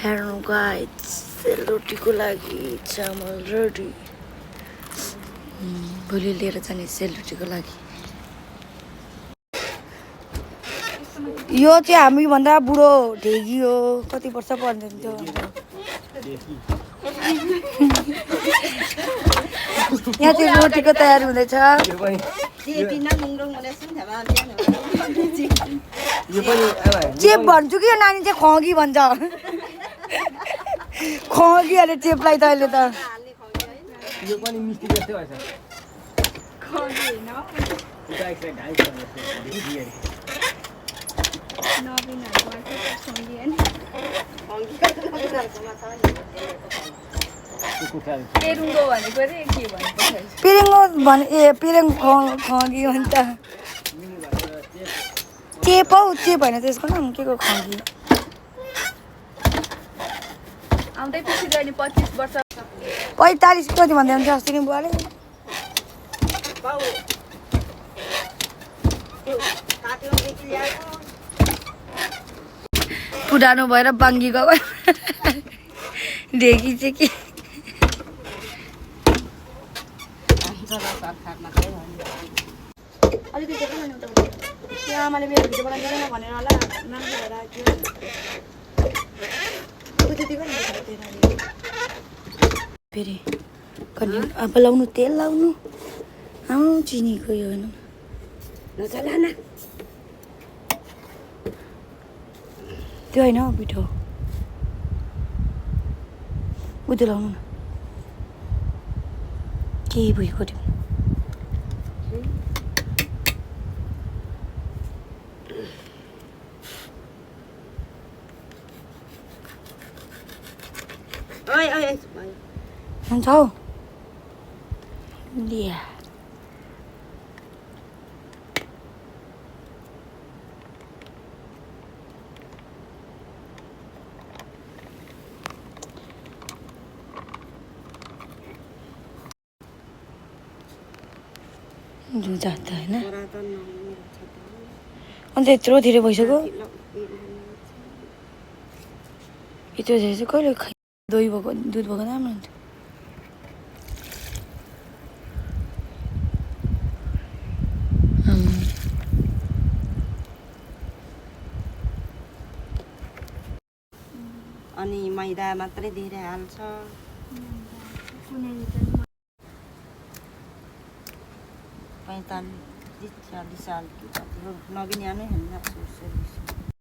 हेर्नु गाइस सेलरोटीको लागि चामल रेडी भोलि लिएर जाने सेलरोटीको लागि यो चाहिँ हामीभन्दा बुढो ढेगी हो कति वर्ष पर्दैन थियो यहाँ चाहिँ रोटीको तयारी हुँदैछ चेप भन्छु कि यो नानी चाहिँ खगी भन्छ खगी अरे चेपलाई त अहिले त यो पनि मिस्टी जस्तै भएछ खगी हैन उता एक साइड हाइट पेरुङ्गो भनेको रे के भनेको पिरिङ्गो भने ए पिरिङ खगी भन्छ चेप हौ चेप होइन त्यसको नाम के को खगी आउँदै पछि गयो नि 25 वर्ष 45 कति भन्दै हुन्थ्यो अस्ति नि बुवाले पुरानो भएर बाङ्गी गयो ढेकी चाहिँ के आमाले मेरो भिडियो बनाइदिँदैन भनेर होला राम्रो भएर आएको फेरि कति अब लाउनु तेल लाउनु चिनीको यो होइन नचलाना त्यो होइन पिठो उयो लाउनु न केही भइगयो त्यो हुन्छ हौ लिया जाता होइन अन्त यत्रो धेरै भइसक्यो यत्रो धेरै चाहिँ कहिले खाइ दही भएको दुध भएको राम्रो हुन्थ्यो अनि मैदा मात्रै धेरै हाल्छ 45 40 साल की नवीन आने हैं ना